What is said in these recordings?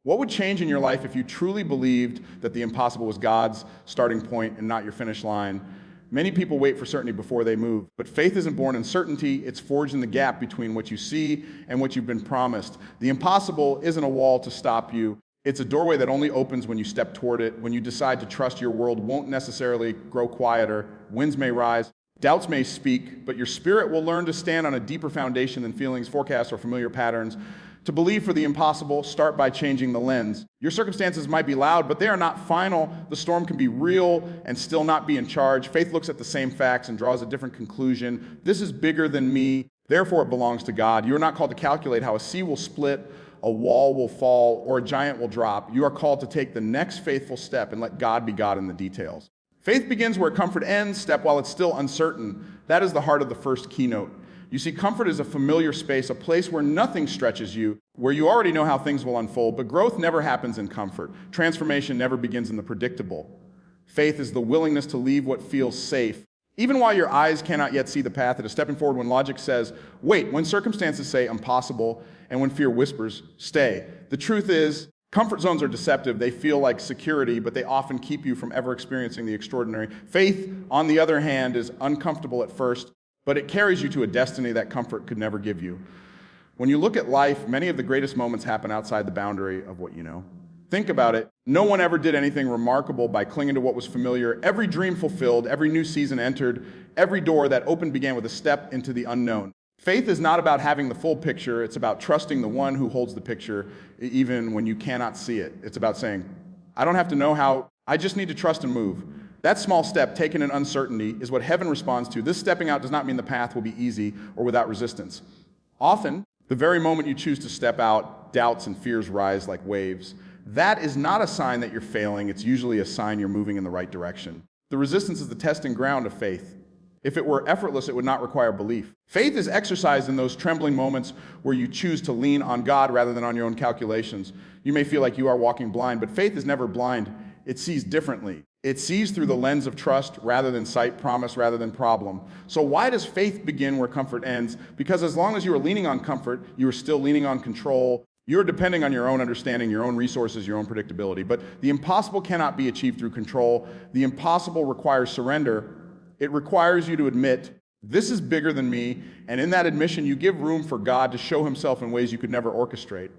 What would change in your life if you truly believed that the impossible was God's starting point and not your finish line? Many people wait for certainty before they move, but faith isn't born in certainty. It's forged in the gap between what you see and what you've been promised. The impossible isn't a wall to stop you. It's a doorway that only opens when you step toward it, when you decide to trust your world won't necessarily grow quieter. Winds may rise, doubts may speak, but your spirit will learn to stand on a deeper foundation than feelings, forecasts, or familiar patterns. To believe for the impossible, start by changing the lens. Your circumstances might be loud, but they are not final. The storm can be real and still not be in charge. Faith looks at the same facts and draws a different conclusion. This is bigger than me, therefore it belongs to God. You are not called to calculate how a sea will split, a wall will fall, or a giant will drop. You are called to take the next faithful step and let God be God in the details. Faith begins where comfort ends, step while it's still uncertain. That is the heart of the first keynote. You see, comfort is a familiar space, a place where nothing stretches you, where you already know how things will unfold, but growth never happens in comfort. Transformation never begins in the predictable. Faith is the willingness to leave what feels safe. Even while your eyes cannot yet see the path, it is stepping forward when logic says, wait, when circumstances say impossible, and when fear whispers, stay. The truth is, comfort zones are deceptive. They feel like security, but they often keep you from ever experiencing the extraordinary. Faith, on the other hand, is uncomfortable at first, but it carries you to a destiny that comfort could never give you. When you look at life, many of the greatest moments happen outside the boundary of what you know. Think about it. No one ever did anything remarkable by clinging to what was familiar. Every dream fulfilled, every new season entered, every door that opened began with a step into the unknown. Faith is not about having the full picture. It's about trusting the one who holds the picture, even when you cannot see it. It's about saying, I don't have to know how, I just need to trust and move. That small step taken in uncertainty is what heaven responds to. This stepping out does not mean the path will be easy or without resistance. Often, the very moment you choose to step out, doubts and fears rise like waves. That is not a sign that you're failing. It's usually a sign you're moving in the right direction. The resistance is the testing ground of faith. If it were effortless, it would not require belief. Faith is exercised in those trembling moments where you choose to lean on God rather than on your own calculations. You may feel like you are walking blind, but faith is never blind. It sees differently. It sees through the lens of trust rather than sight, promise rather than problem. So why does faith begin where comfort ends? Because as long as you are leaning on comfort, you are still leaning on control. You're depending on your own understanding, your own resources, your own predictability. But the impossible cannot be achieved through control. The impossible requires surrender. It requires you to admit, this is bigger than me, and in that admission, you give room for God to show himself in ways you could never orchestrate.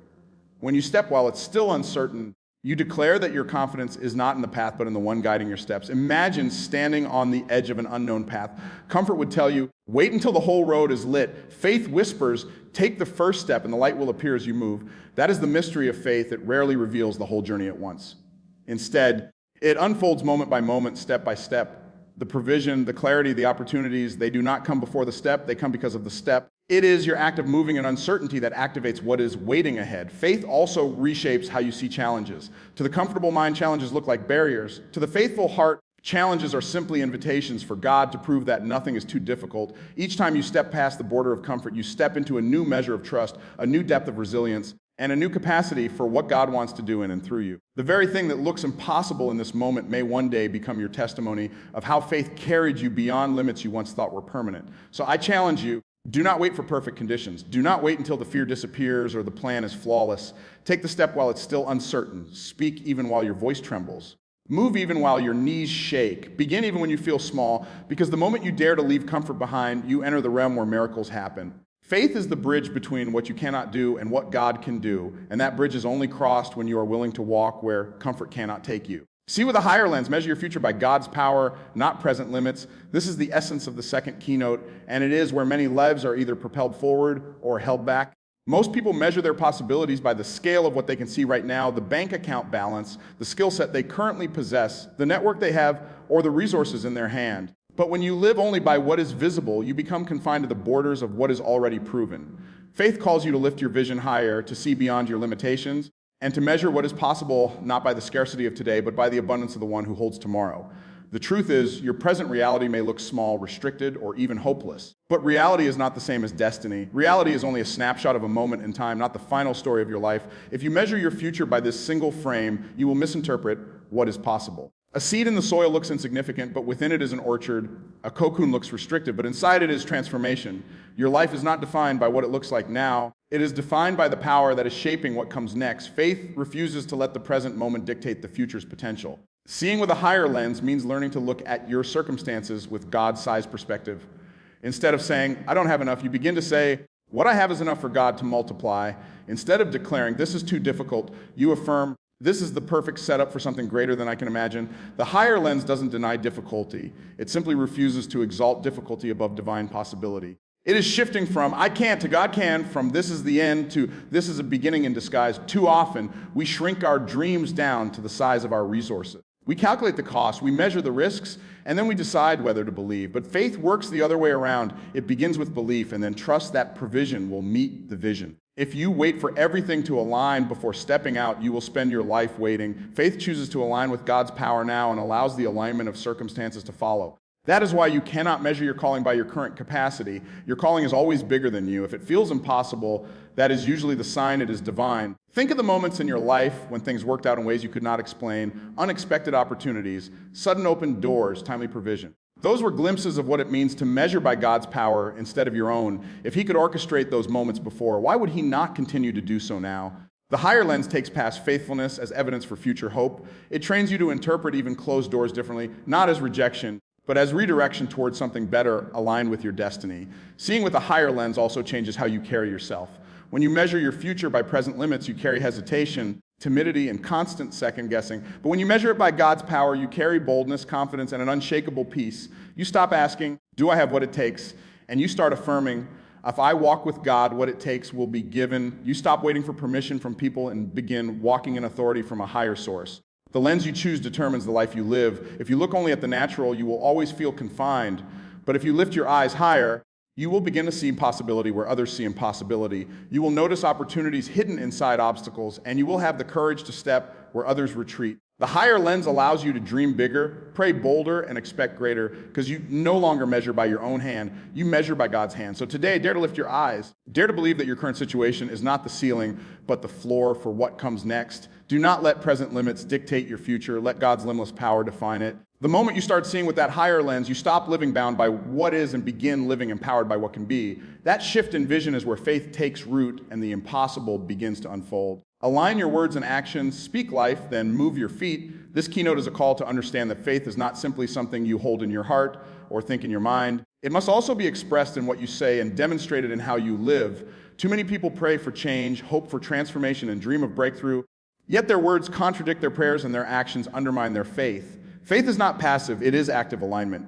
When you step while it's still uncertain, you declare that your confidence is not in the path, but in the one guiding your steps. Imagine standing on the edge of an unknown path. Comfort would tell you, wait until the whole road is lit. Faith whispers, take the first step, and the light will appear as you move. That is the mystery of faith. It rarely reveals the whole journey at once. Instead, it unfolds moment by moment, step by step. The provision, the clarity, the opportunities, they do not come before the step, they come because of the step. It is your act of moving in uncertainty that activates what is waiting ahead. Faith also reshapes how you see challenges. To the comfortable mind, challenges look like barriers. To the faithful heart, challenges are simply invitations for God to prove that nothing is too difficult. Each time you step past the border of comfort, you step into a new measure of trust, a new depth of resilience, and a new capacity for what God wants to do in and through you. The very thing that looks impossible in this moment may one day become your testimony of how faith carried you beyond limits you once thought were permanent. So I challenge you, do not wait for perfect conditions. Do not wait until the fear disappears or the plan is flawless. Take the step while it's still uncertain. Speak even while your voice trembles. Move even while your knees shake. Begin even when you feel small, because the moment you dare to leave comfort behind, you enter the realm where miracles happen. Faith is the bridge between what you cannot do and what God can do, and that bridge is only crossed when you are willing to walk where comfort cannot take you. See with a higher lens, measure your future by God's power, not present limits. This is the essence of the second keynote, and it is where many lives are either propelled forward or held back. Most people measure their possibilities by the scale of what they can see right now, the bank account balance, the skill set they currently possess, the network they have, or the resources in their hand. But when you live only by what is visible, you become confined to the borders of what is already proven. Faith calls you to lift your vision higher, to see beyond your limitations, and to measure what is possible not by the scarcity of today, but by the abundance of the one who holds tomorrow. The truth is, your present reality may look small, restricted, or even hopeless. But reality is not the same as destiny. Reality is only a snapshot of a moment in time, not the final story of your life. If you measure your future by this single frame, you will misinterpret what is possible. A seed in the soil looks insignificant, but within it is an orchard. A cocoon looks restricted, but inside it is transformation. Your life is not defined by what it looks like now. It is defined by the power that is shaping what comes next. Faith refuses to let the present moment dictate the future's potential. Seeing with a higher lens means learning to look at your circumstances with God-sized perspective. Instead of saying, I don't have enough, you begin to say, what I have is enough for God to multiply. Instead of declaring, this is too difficult, you affirm, this is the perfect setup for something greater than I can imagine. The higher lens doesn't deny difficulty. It simply refuses to exalt difficulty above divine possibility. It is shifting from I can't to God can, from this is the end to this is a beginning in disguise. Too often, we shrink our dreams down to the size of our resources. We calculate the cost, we measure the risks, and then we decide whether to believe. But faith works the other way around. It begins with belief and then trust that provision will meet the vision. If you wait for everything to align before stepping out, you will spend your life waiting. Faith chooses to align with God's power now and allows the alignment of circumstances to follow. That is why you cannot measure your calling by your current capacity. Your calling is always bigger than you. If it feels impossible, that is usually the sign it is divine. Think of the moments in your life when things worked out in ways you could not explain, unexpected opportunities, sudden open doors, timely provision. Those were glimpses of what it means to measure by God's power instead of your own. If he could orchestrate those moments before, why would he not continue to do so now? The higher lens takes past faithfulness as evidence for future hope. It trains you to interpret even closed doors differently, not as rejection, but as redirection towards something better aligned with your destiny. Seeing with a higher lens also changes how you carry yourself. When you measure your future by present limits, you carry hesitation, timidity, and constant second-guessing. But when you measure it by God's power, you carry boldness, confidence, and an unshakable peace. You stop asking, do I have what it takes? And you start affirming, if I walk with God, what it takes will be given. You stop waiting for permission from people and begin walking in authority from a higher source. The lens you choose determines the life you live. If you look only at the natural, you will always feel confined. But if you lift your eyes higher, you will begin to see possibility where others see impossibility. You will notice opportunities hidden inside obstacles, and you will have the courage to step where others retreat. The higher lens allows you to dream bigger, pray bolder, and expect greater, because you no longer measure by your own hand. You measure by God's hand. So today, dare to lift your eyes. Dare to believe that your current situation is not the ceiling, but the floor for what comes next. Do not let present limits dictate your future. Let God's limitless power define it. The moment you start seeing with that higher lens, you stop living bound by what is and begin living empowered by what can be. That shift in vision is where faith takes root and the impossible begins to unfold. Align your words and actions, speak life, then move your feet. This keynote is a call to understand that faith is not simply something you hold in your heart or think in your mind. It must also be expressed in what you say and demonstrated in how you live. Too many people pray for change, hope for transformation, and dream of breakthrough, yet their words contradict their prayers and their actions undermine their faith. Faith is not passive, it is active alignment.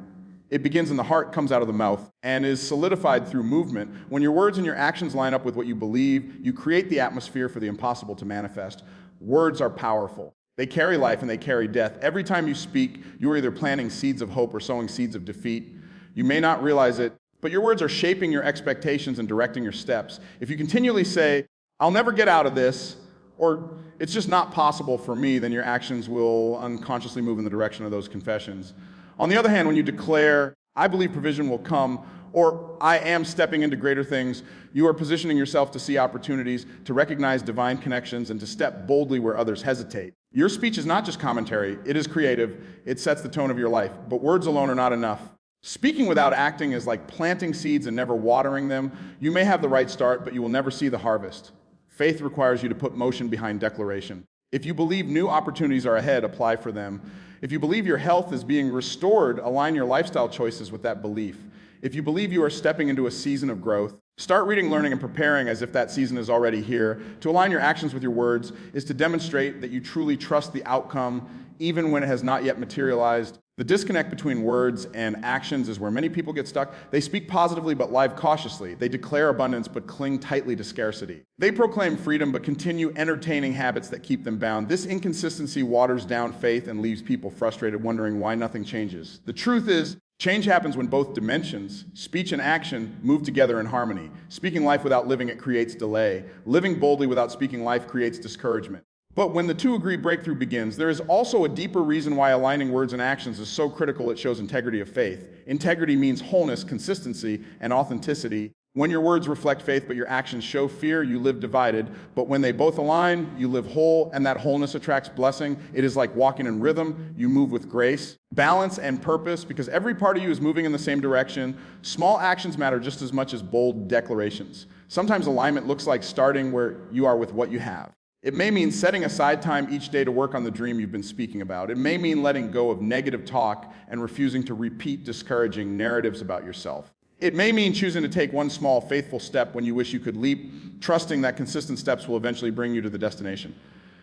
It begins in the heart, comes out of the mouth, and is solidified through movement. When your words and your actions line up with what you believe, you create the atmosphere for the impossible to manifest. Words are powerful. They carry life and they carry death. Every time you speak, you are either planting seeds of hope or sowing seeds of defeat. You may not realize it, but your words are shaping your expectations and directing your steps. If you continually say, I'll never get out of this, or it's just not possible for me, then your actions will unconsciously move in the direction of those confessions. On the other hand, when you declare, I believe provision will come, or I am stepping into greater things, you are positioning yourself to see opportunities, to recognize divine connections, and to step boldly where others hesitate. Your speech is not just commentary, it is creative, it sets the tone of your life, but words alone are not enough. Speaking without acting is like planting seeds and never watering them. You may have the right start, but you will never see the harvest. Faith requires you to put motion behind declaration. If you believe new opportunities are ahead, apply for them. If you believe your health is being restored, align your lifestyle choices with that belief. If you believe you are stepping into a season of growth, start reading, learning, and preparing as if that season is already here. To align your actions with your words is to demonstrate that you truly trust the outcome, even when it has not yet materialized. The disconnect between words and actions is where many people get stuck. They speak positively but live cautiously. They declare abundance but cling tightly to scarcity. They proclaim freedom but continue entertaining habits that keep them bound. This inconsistency waters down faith and leaves people frustrated, wondering why nothing changes. The truth is, change happens when both dimensions, speech and action, move together in harmony. Speaking life without living it creates delay. Living boldly without speaking life creates discouragement. But when the two agree breakthrough begins, there is also a deeper reason why aligning words and actions is so critical. It shows integrity of faith. Integrity means wholeness, consistency, and authenticity. When your words reflect faith, but your actions show fear, you live divided. But when they both align, you live whole, and that wholeness attracts blessing. It is like walking in rhythm. You move with grace, balance, and purpose, because every part of you is moving in the same direction. Small actions matter just as much as bold declarations. Sometimes alignment looks like starting where you are with what you have. It may mean setting aside time each day to work on the dream you've been speaking about. It may mean letting go of negative talk and refusing to repeat discouraging narratives about yourself. It may mean choosing to take one small, faithful step when you wish you could leap, trusting that consistent steps will eventually bring you to the destination.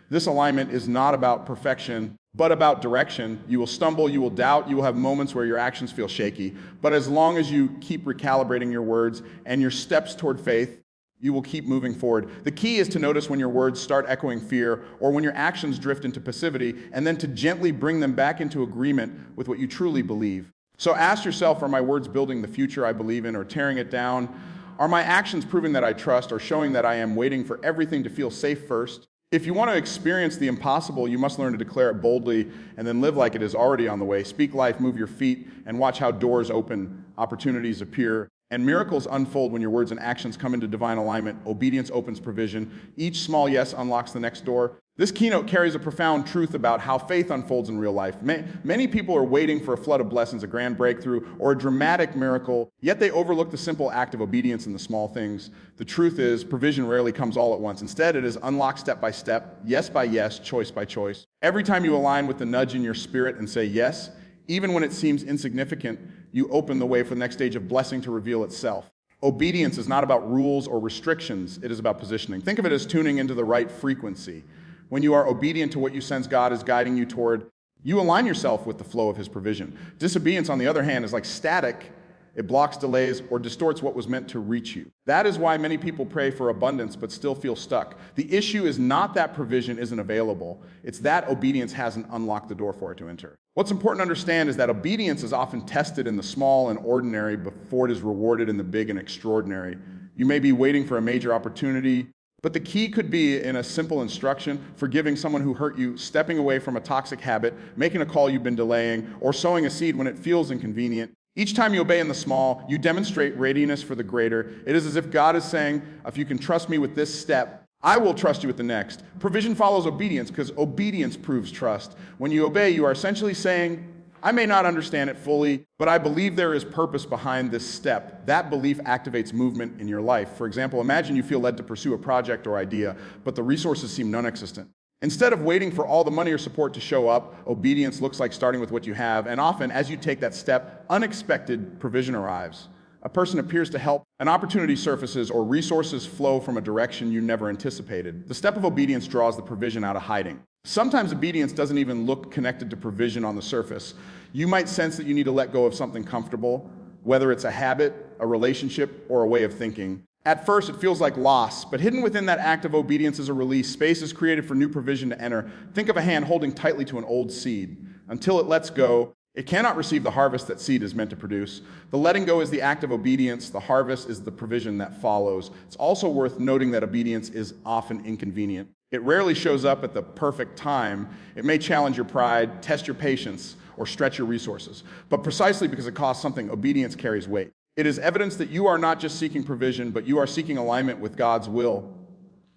This alignment is not about perfection, but about direction. You will stumble, you will doubt, you will have moments where your actions feel shaky. But as long as you keep recalibrating your words and your steps toward faith, you will keep moving forward. The key is to notice when your words start echoing fear or when your actions drift into passivity, and then to gently bring them back into agreement with what you truly believe. So ask yourself, are my words building the future I believe in or tearing it down? Are my actions proving that I trust or showing that I am waiting for everything to feel safe first? If you want to experience the impossible, you must learn to declare it boldly and then live like it is already on the way. Speak life, move your feet, and watch how doors open, opportunities appear, and miracles unfold when your words and actions come into divine alignment. Obedience opens provision. Each small yes unlocks the next door. This keynote carries a profound truth about how faith unfolds in real life. Many people are waiting for a flood of blessings, a grand breakthrough, or a dramatic miracle, yet they overlook the simple act of obedience in the small things. The truth is, provision rarely comes all at once. Instead, it is unlocked step by step, yes by yes, choice by choice. Every time you align with the nudge in your spirit and say yes, even when it seems insignificant, you open the way for the next stage of blessing to reveal itself. Obedience is not about rules or restrictions, it is about positioning. Think of it as tuning into the right frequency. When you are obedient to what you sense God is guiding you toward, you align yourself with the flow of his provision. Disobedience, on the other hand, is like static. It blocks, delays, or distorts what was meant to reach you. That is why many people pray for abundance but still feel stuck. The issue is not that provision isn't available. It's that obedience hasn't unlocked the door for it to enter. What's important to understand is that obedience is often tested in the small and ordinary before it is rewarded in the big and extraordinary. You may be waiting for a major opportunity, but the key could be in a simple instruction, forgiving someone who hurt you, stepping away from a toxic habit, making a call you've been delaying, or sowing a seed when it feels inconvenient. Each time you obey in the small, you demonstrate readiness for the greater. It is as if God is saying, if you can trust me with this step, I will trust you with the next. Provision follows obedience because obedience proves trust. When you obey, you are essentially saying, I may not understand it fully, but I believe there is purpose behind this step. That belief activates movement in your life. For example, imagine you feel led to pursue a project or idea, but the resources seem non-existent. Instead of waiting for all the money or support to show up, obedience looks like starting with what you have, and often, as you take that step, unexpected provision arrives. A person appears to help, an opportunity surfaces, or resources flow from a direction you never anticipated. The step of obedience draws the provision out of hiding. Sometimes obedience doesn't even look connected to provision on the surface. You might sense that you need to let go of something comfortable, whether it's a habit, a relationship, or a way of thinking. At first, it feels like loss, but hidden within that act of obedience is a release. Space is created for new provision to enter. Think of a hand holding tightly to an old seed. Until it lets go, it cannot receive the harvest that seed is meant to produce. The letting go is the act of obedience. The harvest is the provision that follows. It's also worth noting that obedience is often inconvenient. It rarely shows up at the perfect time. It may challenge your pride, test your patience, or stretch your resources. But precisely because it costs something, obedience carries weight. It is evidence that you are not just seeking provision, but you are seeking alignment with God's will.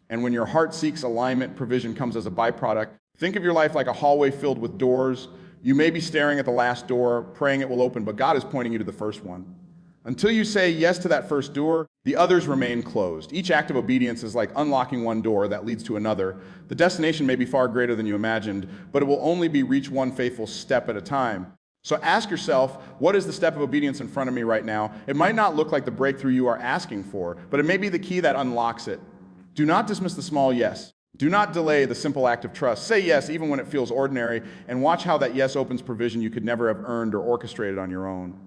And when your heart seeks alignment, provision comes as a byproduct. Think of your life like a hallway filled with doors. You may be staring at the last door, praying it will open, but God is pointing you to the first one. Until you say yes to that first door, the others remain closed. Each act of obedience is like unlocking one door that leads to another. The destination may be far greater than you imagined, but it will only be reached one faithful step at a time. So ask yourself, what is the step of obedience in front of me right now? It might not look like the breakthrough you are asking for, but it may be the key that unlocks it. Do not dismiss the small yes. Do not delay the simple act of trust. Say yes even when it feels ordinary, and watch how that yes opens provision you could never have earned or orchestrated on your own.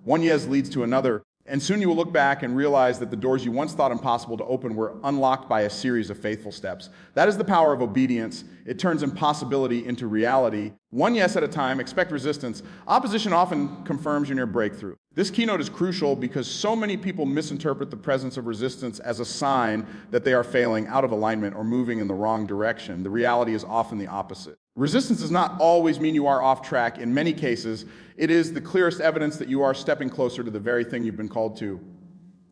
One yes leads to another, and soon you will look back and realize that the doors you once thought impossible to open were unlocked by a series of faithful steps. That is the power of obedience. It turns impossibility into reality. One yes at a time. Expect resistance. Opposition often confirms your near breakthrough. This keynote is crucial because so many people misinterpret the presence of resistance as a sign that they are failing, out of alignment, or moving in the wrong direction. The reality is often the opposite. Resistance does not always mean you are off track. In many cases, it is the clearest evidence that you are stepping closer to the very thing you've been called to.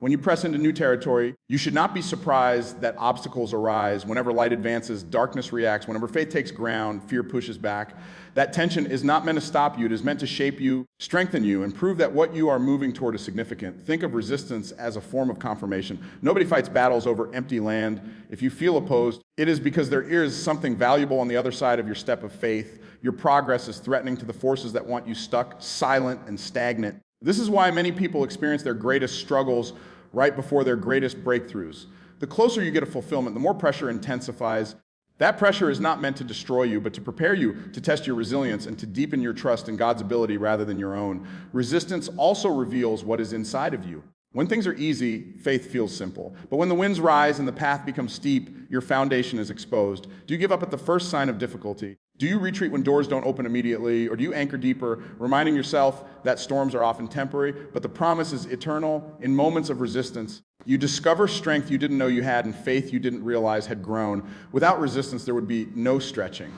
When you press into new territory, you should not be surprised that obstacles arise. Whenever light advances, darkness reacts. Whenever faith takes ground, fear pushes back. That tension is not meant to stop you. It is meant to shape you, strengthen you, and prove that what you are moving toward is significant. Think of resistance as a form of confirmation. Nobody fights battles over empty land. If you feel opposed, it is because there is something valuable on the other side of your step of faith. Your progress is threatening to the forces that want you stuck, silent, and stagnant. This is why many people experience their greatest struggles right before their greatest breakthroughs. The closer you get to fulfillment, the more pressure intensifies. That pressure is not meant to destroy you, but to prepare you to test your resilience and to deepen your trust in God's ability rather than your own. Resistance also reveals what is inside of you. When things are easy, faith feels simple. But when the winds rise and the path becomes steep, your foundation is exposed. Do you give up at the first sign of difficulty? Do you retreat when doors don't open immediately? Or do you anchor deeper, reminding yourself that storms are often temporary, but the promise is eternal? In moments of resistance, you discover strength you didn't know you had and faith you didn't realize had grown. Without resistance, there would be no stretching.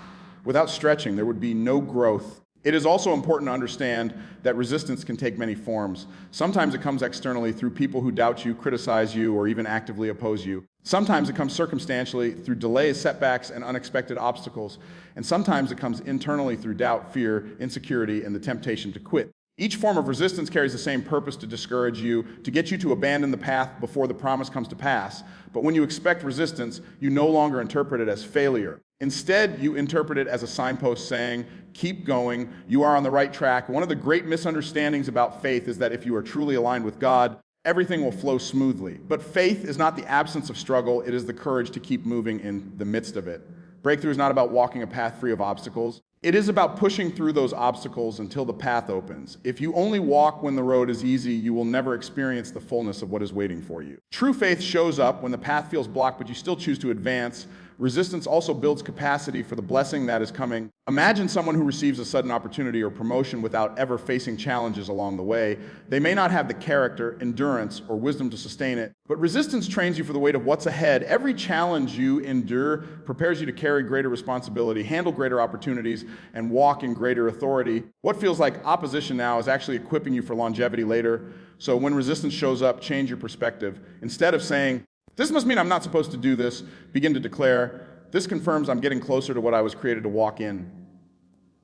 Without stretching, there would be no growth. It is also important to understand that resistance can take many forms. Sometimes it comes externally through people who doubt you, criticize you, or even actively oppose you. Sometimes it comes circumstantially through delays, setbacks, and unexpected obstacles. And sometimes it comes internally through doubt, fear, insecurity, and the temptation to quit. Each form of resistance carries the same purpose: to discourage you, to get you to abandon the path before the promise comes to pass. But when you expect resistance, you no longer interpret it as failure. Instead, you interpret it as a signpost saying, keep going, you are on the right track. One of the great misunderstandings about faith is that if you are truly aligned with God, everything will flow smoothly. But faith is not the absence of struggle, it is the courage to keep moving in the midst of it. Breakthrough is not about walking a path free of obstacles. It is about pushing through those obstacles until the path opens. If you only walk when the road is easy, you will never experience the fullness of what is waiting for you. True faith shows up when the path feels blocked, but you still choose to advance. Resistance also builds capacity for the blessing that is coming. Imagine someone who receives a sudden opportunity or promotion without ever facing challenges along the way. They may not have the character, endurance, or wisdom to sustain it, but resistance trains you for the weight of what's ahead. Every challenge you endure prepares you to carry greater responsibility, handle greater opportunities, and walk in greater authority. What feels like opposition now is actually equipping you for longevity later. So when resistance shows up, change your perspective. Instead of saying, "This must mean I'm not supposed to do this," begin to declare, "This confirms I'm getting closer to what I was created to walk in."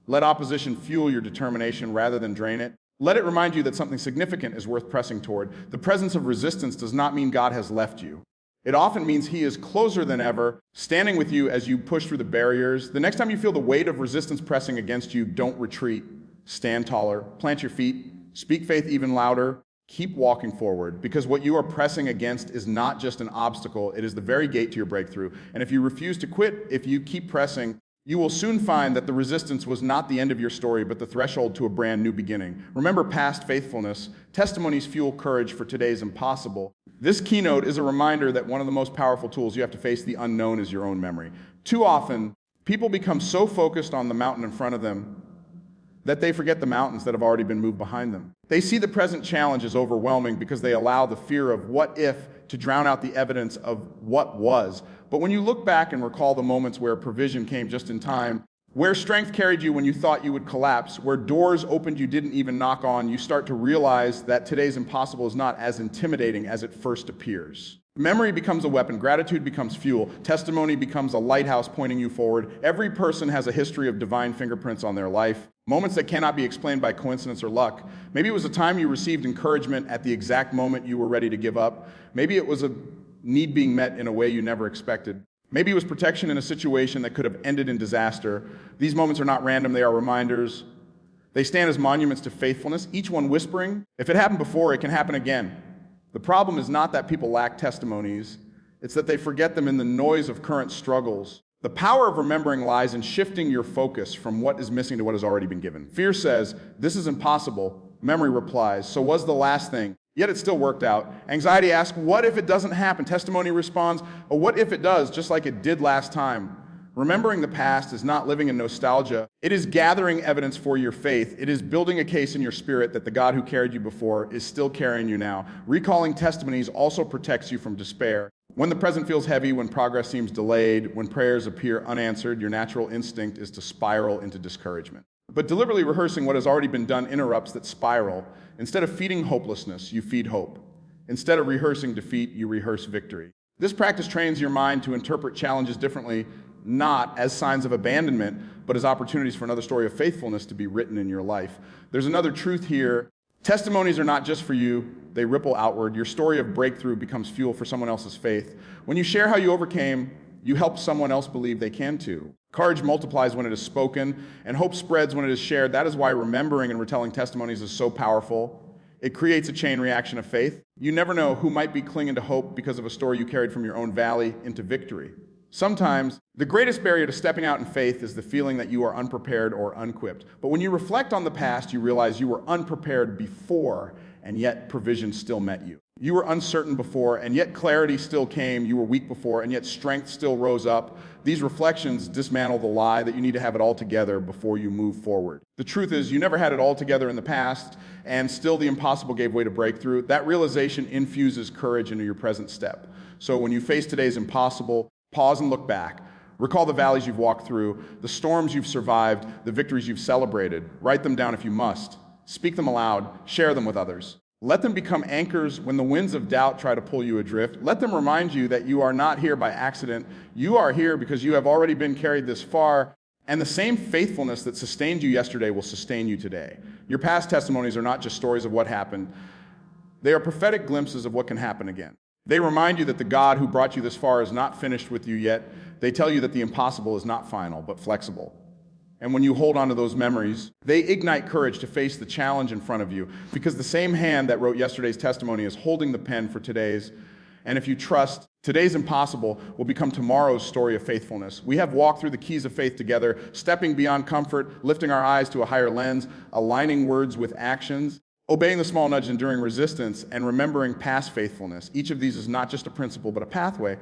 Let opposition fuel your determination rather than drain it. Let it remind you that something significant is worth pressing toward. The presence of resistance does not mean God has left you. It often means He is closer than ever, standing with you as you push through the barriers. The next time you feel the weight of resistance pressing against you, don't retreat. Stand taller, plant your feet, speak faith even louder. Keep walking forward, because what you are pressing against is not just an obstacle, it is the very gate to your breakthrough. And if you refuse to quit, if you keep pressing, you will soon find that the resistance was not the end of your story, but the threshold to a brand new beginning. Remember past faithfulness. Testimonies fuel courage for today's impossible. This keynote is a reminder that one of the most powerful tools you have to face the unknown is your own memory. Too often, people become so focused on the mountain in front of them that they forget the mountains that have already been moved behind them. They see the present challenge as overwhelming because they allow the fear of what if to drown out the evidence of what was. But when you look back and recall the moments where provision came just in time, where strength carried you when you thought you would collapse, where doors opened you didn't even knock on, you start to realize that today's impossible is not as intimidating as it first appears. Memory becomes a weapon, gratitude becomes fuel, testimony becomes a lighthouse pointing you forward. Every person has a history of divine fingerprints on their life, moments that cannot be explained by coincidence or luck. Maybe it was a time you received encouragement at the exact moment you were ready to give up. Maybe it was a need being met in a way you never expected. Maybe it was protection in a situation that could have ended in disaster. These moments are not random, they are reminders. They stand as monuments to faithfulness, each one whispering, if it happened before, it can happen again. The problem is not that people lack testimonies, it's that they forget them in the noise of current struggles. The power of remembering lies in shifting your focus from what is missing to what has already been given. Fear says, "This is impossible." Memory replies, "So was the last thing." Yet it still worked out. Anxiety asks, "What if it doesn't happen?" Testimony responds, "Oh, what if it does, just like it did last time?" Remembering the past is not living in nostalgia. It is gathering evidence for your faith. It is building a case in your spirit that the God who carried you before is still carrying you now. Recalling testimonies also protects you from despair. When the present feels heavy, when progress seems delayed, when prayers appear unanswered, your natural instinct is to spiral into discouragement. But deliberately rehearsing what has already been done interrupts that spiral. Instead of feeding hopelessness, you feed hope. Instead of rehearsing defeat, you rehearse victory. This practice trains your mind to interpret challenges differently, not as signs of abandonment, but as opportunities for another story of faithfulness to be written in your life. There's another truth here. Testimonies are not just for you, they ripple outward. Your story of breakthrough becomes fuel for someone else's faith. When you share how you overcame, you help someone else believe they can too. Courage multiplies when it is spoken, and hope spreads when it is shared. That is why remembering and retelling testimonies is so powerful. It creates a chain reaction of faith. You never know who might be clinging to hope because of a story you carried from your own valley into victory. Sometimes, the greatest barrier to stepping out in faith is the feeling that you are unprepared or unequipped. But when you reflect on the past, you realize you were unprepared before, and yet provision still met you. You were uncertain before, and yet clarity still came. You were weak before, and yet strength still rose up. These reflections dismantle the lie that you need to have it all together before you move forward. The truth is, you never had it all together in the past, and still the impossible gave way to breakthrough. That realization infuses courage into your present step. So when you face today's impossible, pause and look back. Recall the valleys you've walked through, the storms you've survived, the victories you've celebrated. Write them down if you must. Speak them aloud. Share them with others. Let them become anchors when the winds of doubt try to pull you adrift. Let them remind you that you are not here by accident. You are here because you have already been carried this far, and the same faithfulness that sustained you yesterday will sustain you today. Your past testimonies are not just stories of what happened. They are prophetic glimpses of what can happen again. They remind you that the God who brought you this far is not finished with you yet. They tell you that the impossible is not final, but flexible. And when you hold on to those memories, they ignite courage to face the challenge in front of you, because the same hand that wrote yesterday's testimony is holding the pen for today's. And if you trust, today's impossible will become tomorrow's story of faithfulness. We have walked through the keys of faith together, stepping beyond comfort, lifting our eyes to a higher lens, aligning words with actions, obeying the small nudge, enduring resistance, and remembering past faithfulness. Each of these is not just a principle, but a pathway.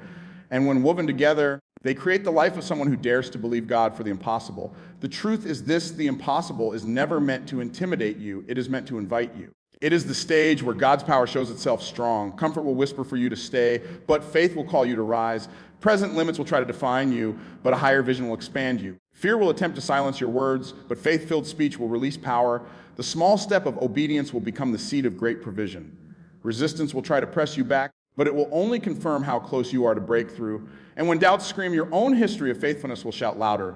And when woven together, they create the life of someone who dares to believe God for the impossible. The truth is this: the impossible is never meant to intimidate you. It is meant to invite you. It is the stage where God's power shows itself strong. Comfort will whisper for you to stay, but faith will call you to rise. Present limits will try to define you, but a higher vision will expand you. Fear will attempt to silence your words, but faith-filled speech will release power. The small step of obedience will become the seed of great provision. Resistance will try to press you back, but it will only confirm how close you are to breakthrough. And when doubts scream, your own history of faithfulness will shout louder.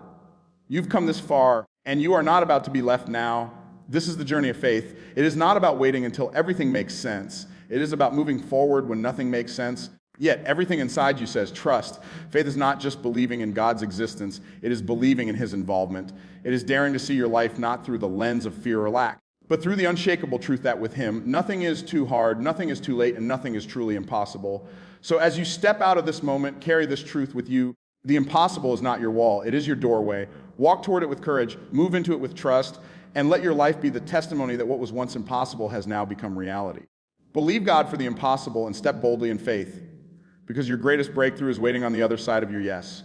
You've come this far, and you are not about to be left now. This is the journey of faith. It is not about waiting until everything makes sense. It is about moving forward when nothing makes sense. Yet everything inside you says trust. Faith is not just believing in God's existence. It is believing in his involvement. It is daring to see your life not through the lens of fear or lack, but through the unshakable truth that with him, nothing is too hard, nothing is too late, and nothing is truly impossible. So as you step out of this moment, carry this truth with you. The impossible is not your wall. It is your doorway. Walk toward it with courage, move into it with trust, and let your life be the testimony that what was once impossible has now become reality. Believe God for the impossible and step boldly in faith, because your greatest breakthrough is waiting on the other side of your yes.